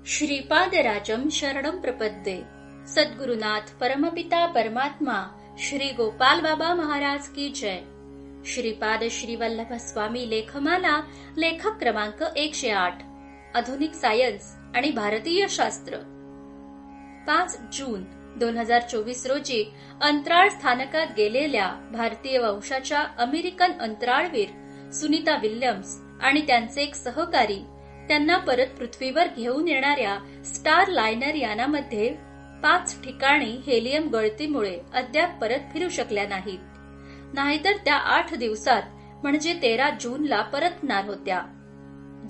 श्रीपादराजं शरणं प्रपद्ये। सद्गुरुनाथ परमपिता परमात्मा श्री गोपाल बाबा महाराज की जय। श्रीपाद श्री वल्लभ स्वामी लेखमाला लेखक क्रमांक 108, आधुनिक सायन्स आणि भारतीय शास्त्र। 5 जून 2024 रोजी अंतराळ स्थानकात गेलेल्या भारतीय वंशाच्या अमेरिकन अंतराळवीर सुनीता विल्यम्स आणि त्यांचे एक सहकारी त्यांना परत पृथ्वीवर घेऊन येणाऱ्या स्टार लायनर यानामध्ये 5 ठिकाणी हेलियम गळतीमुळे अद्याप परत फिरू शकल्या नाहीत, नाहीतर त्या 8 दिवसात म्हणजे 13 जूनला परतणार होत्या।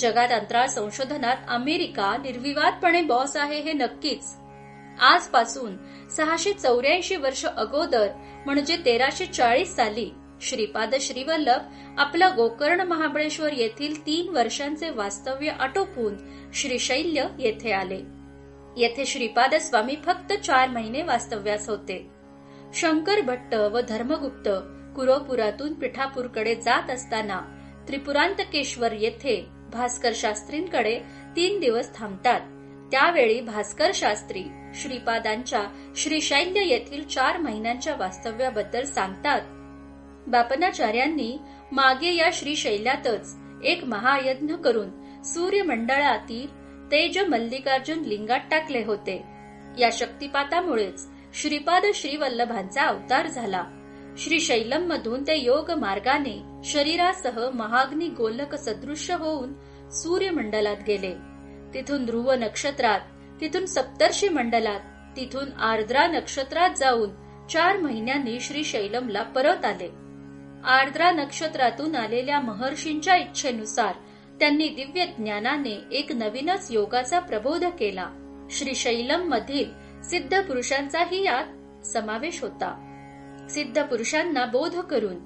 जगात अंतराळ संशोधनात अमेरिका निर्विवादपणे बॉस आहे हे नक्कीच। आजपासून 684 वर्ष अगोदर म्हणजे 1340 साली श्रीपाद श्रीवल्लभ आपला गोकर्ण महाबळेश्वर येथील 3 वर्षांचे वास्तव्य आटोपून श्रीशैल्य येथे आले। येथे श्रीपाद स्वामी फक्त 4 महिने वास्तव्यास होते। शंकर भट्ट व धर्मगुप्त कुरोपुरातून पिठापूरकडे जात असताना त्रिपुरांतकेश्वर येथे भास्कर शास्त्रींकडे 3 दिवस थांबतात। त्यावेळी भास्कर शास्त्री श्रीपादांच्या श्रीशैल्य येथील 4 महिन्यांच्या वास्तव्याबद्दल सांगतात। बापनाचार्यांनी मागे या श्रीशैल्यातच एक महायज्ञ करून सूर्यमंडळातील तेज मल्लिकार्जुन लिंगात टाकले होते। या शक्तिपातामुळेच श्रीपाद श्रीवल्लभांचा अवतार झाला। श्रीशैलम मधून ते योग मार्गाने शरीरासह महाग्नी गोलक सदृश्य होऊन सूर्यमंडलात गेले। तिथून ध्रुव नक्षत्रात, तिथून सप्तर्षी मंडलात, तिथून आर्द्रा नक्षत्रात जाऊन 4 महिन्यांनी श्रीशैलमला परत आले। आर्द्रा नक्षत्रातून आलेल्या महर्षींच्या इच्छेनुसार त्यांनी दिव्य ज्ञानाने एक नवीनच योगाचा प्रबोध केला। श्रीशैलम मधील सिद्ध पुरुषांचाही यात समावेश होता। सिद्ध पुरुषांना बोध करून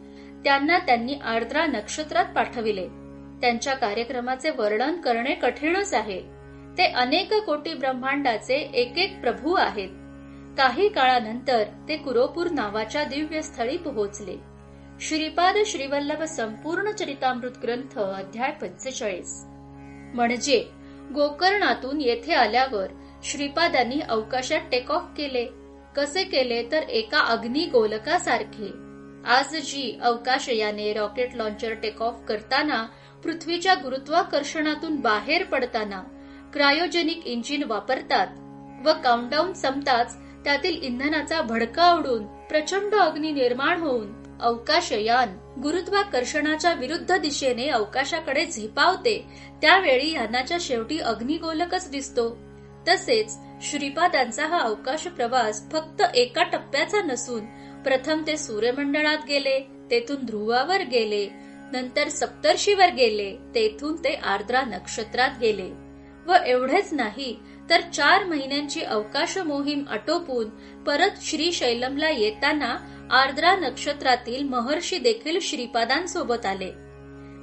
त्यांना त्यांनी आर्द्रा नक्षत्रात पाठविले। त्यांच्या कार्यक्रमाचे वर्णन करणे कठीणच आहे। ते अनेक कोटी ब्रह्मांडाचे एक प्रभू आहेत। काही काळानंतर ते कुरोपूर नावाच्या दिव्य स्थळी पोहोचले। श्रीपाद श्रीवल्लभ संपूर्ण चरितामृत ग्रंथ अध्याय 45। म्हणजे गोकर्णातून येथे आल्यावर श्रीपादांनी अवकाशात टेक ऑफ केले। कसे केले तर एका अग्नी गोलकासारखे। आज जी अवकाशयाने रॉकेट लॉन्चर टेक ऑफ करताना पृथ्वीच्या गुरुत्वाकर्षणातून बाहेर पडताना क्रायोजेनिक इंजिन वापरतात व काउंटडाऊन संपताच त्यातील इंधनाचा भडका उडून प्रचंड अग्नी निर्माण होऊन अवकाशयान गुरुत्वाकर्षणाच्या विरुद्ध दिशेने अवकाशाकडे झेपावते, त्यावेळी यानाच्या शेवटी अग्निगोलकच दिसतो। तसेच श्रीपादांचा हा अवकाश प्रवास फक्त एका टप्प्याचा नसून प्रथम ते सूर्यमंडळात गेले, तेथून ध्रुवावर गेले, नंतर सप्तर्षीवर गेले, तेथून ते आर्द्रा नक्षत्रात गेले व एवढेच नाही तर 4 महिन्यांची अवकाश मोहीम आटोपून परत श्रीशैलमला येताना आर्द्रा नक्षत्रातील महर्षी देखील श्रीपादांसोबत आले।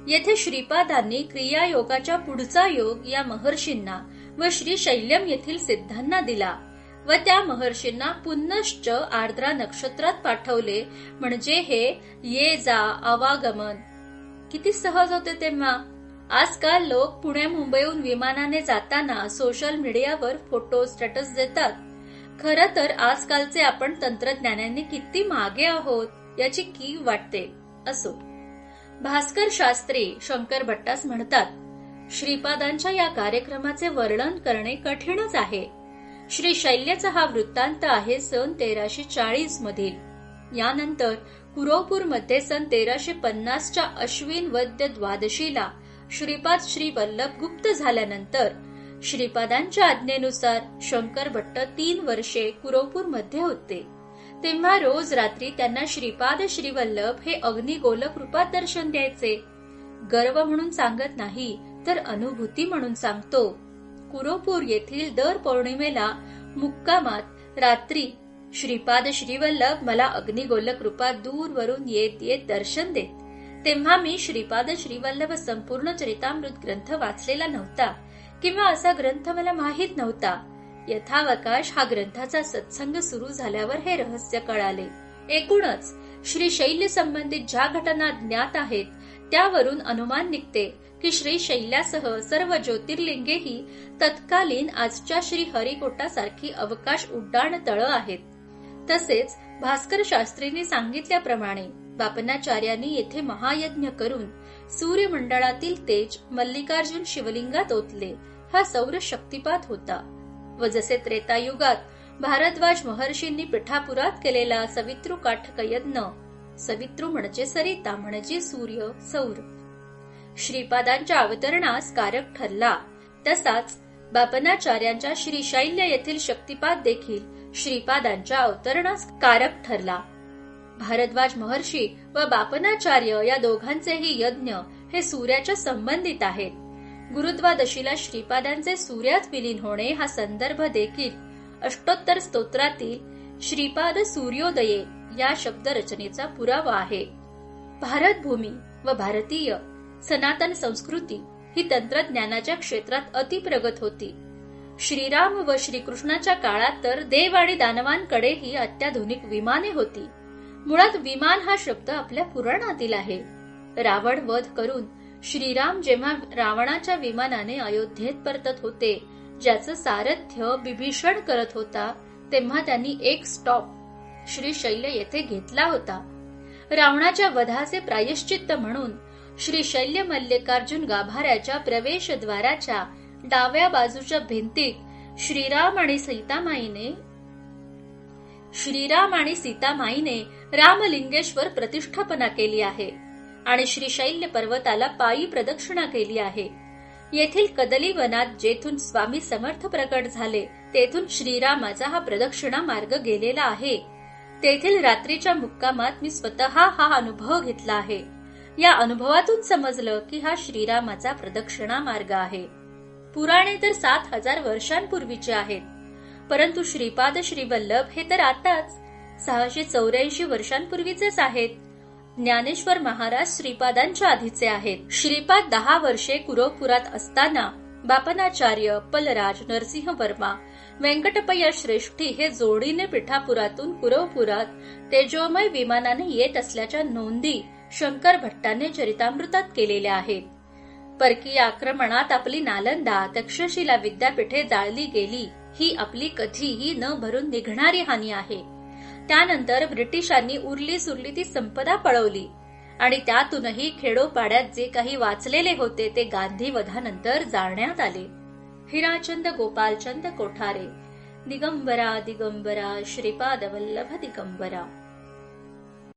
येथे श्रीपादांनी क्रियायोगाच्या पुढचा योग या महर्षींना व श्रीशैल्यम येथील सिद्धांना दिला व त्या महर्षींना पुनश्च आर्द्रा नक्षत्रात पाठवले। म्हणजे हे ये जा आवागमन किती सहज होते तेव्हा। आजकाल लोक पुणे मुंबईहून विमानाने जाताना सोशल मीडियावर फोटो स्टेटस देतात। खरं तर आजकालचे आपण तंत्रज्ञानाने किती मागे आहोत याची कीव वाटते। असो, भास्कर शास्त्री शंकर भट्टास म्हणतात, श्रीपादांच्या या कार्यक्रमाचे वर्णन करणे कठीणच आहे। श्रीशैल्याचा हा वृत्तांत आहे सन 1340 मधील। यानंतर कुरोपूरमध्ये सन 1350च्या अश्विन वद्य द्वादशीला श्रीपाद श्रीवल्लभ गुप्त झाल्यानंतर श्रीपादांच्या आज्ञेनुसार शंकर भट्ट 3 वर्षे कुरोपूरमध्ये होते। तेव्हा रोज रात्री त्यांना श्रीपाद श्रीवल्लभ हे अग्निगोलक रूपात दर्शन द्यायचे। गर्व म्हणून सांगत नाही तर अनुभूती म्हणून सांगतो। कुरोपूर येथील दर पौर्णिमेला मुक्कामात रात्री श्रीपाद श्रीवल्लभ मला अग्निगोलक रूपात दूरवरून येत येत दर्शन देत। तेव्हा मी श्रीपाद श्रीवल्लभ संपूर्ण चरितामृत ग्रंथ वाचलेला नव्हता किंवा असा ग्रंथ मला माहीत नव्हता। यथावकाश हा ग्रंथाचा सत्संग सुरू झाल्यावर हे रहस्य कळाले। एकूणच श्रीशैल्य संबंधित ज्या घटना ज्ञात आहेत त्यावरून अनुमान निघते की श्री शैल्यासह सर्व ज्योतिर्लिंगेही तत्कालीन आजच्या श्री हरिकोटासारखी अवकाश उड्डाण तळं आहेत. तसेच भास्कर शास्त्रींनी सांगितल्याप्रमाणे बापनाचार्यांनी येथे महायज्ञ करून सूर्यमंडळातील तेज मल्लिकार्जुन शिवलिंगात ओतले. हा सौर शक्तिपात होता. व जसे त्रेतायुगात भारद्वाज महर्षींनी पिठापुरात केलेला सवितृ काठक यज्ञ, सवितृ म्हणजे सरिता म्हणजे सूर्य सौर, श्रीपादांच्या अवतरणास कारक ठरला, तसाच बापनाचार्यांच्या श्रीशैल्य येथील शक्तिपात देखील श्रीपादांच्या अवतरणास कारक ठरला. भारद्वाज महर्षी व बापनाचार्य या दोघांचेही यज्ञ हे सूर्याच्या संबंधित आहेत. गुरुद्वादशीला श्रीपादांचे सूर्यात विलीन होणे हा संदर्भ देखील अष्टोत्तर स्तोत्रातील श्रीपाद सूर्योदये या शब्द रचनेचा पुरावा आहे. भारतभूमी व भारतीय सनातन संस्कृती ही तंत्रज्ञानाच्या क्षेत्रात अतिप्रगत होती. श्रीराम व श्रीकृष्णाच्या काळात तर देव आणि दानवांकडेही अत्याधुनिक विमाने होती. मुळात विमान हा शब्द आपल्या पुराणातील आहे. रावण वध करून श्रीराम जेव्हा रावणाच्या विमानाने अयोध्येत परतत होते, ज्याचं सारथ्य बिभीषण करत होता, तेव्हा त्यांनी एक स्टॉप श्रीशैल्य येथे घेतला होता. रावणाच्या वधाचे प्रायश्चित्त म्हणून श्रीशैल्य मल्लिकार्जुन गाभाऱ्याच्या प्रवेशद्वाराच्या डाव्या बाजूच्या भिंतीत श्रीराम आणि सीतामाईने रामलिंगेश्वर प्रतिष्ठापना केली आहे आणि श्रीशैल्य पर्वताला पायी प्रदक्षिणा केली आहे. येथील कदली वनात जेथून स्वामी समर्थ प्रकट झाले, तेथून श्रीरामाचा हा प्रदक्षिणा मार्ग गेलेला आहे. तेथील रात्रीच्या मुक्कामात मी स्वतः हा अनुभव घेतला आहे. या अनुभवातून समजलं की हा श्रीरामाचा प्रदक्षिणा मार्ग आहे. पुराणे तर 7000 वर्षांपूर्वीचे आहेत, परंतु श्रीपाद श्रीवल्लभ हे तर आताच 684 वर्षांपूर्वीचेच आहेत. ज्ञानेश्वर महाराज श्रीपादांच्या आधीचे आहेत. श्रीपाद 10 वर्षे कुरवपुरात असताना बापनाचार्य, पलराज, नरसिंह वर्मा, व्यंकटपय्या श्रेष्ठी हे जोडीने पिठापुरातून कुरवपुरात तेजोमय विमानाने येत असल्याच्या नोंदी शंकर भट्टाने चरितामृतात केलेल्या आहेत. परकीय आक्रमणात आपली नालंदा, तक्षशिला विद्यापीठे जाळली गेली, ही आपली कधीही न भरून निघणारी हानी आहे. त्यानंतर ब्रिटिशांनी उरली सुरली ती संपदा पळवली आणि त्यातूनही खेडोपाड्यात जे काही वाचलेले होते ते गांधी वधानंतर जाळण्यात आले. हिराचंद गोपालचंद कोठारे, दिगंबरा दिगंबरा श्रीपाद वल्लभ दिगंबरा.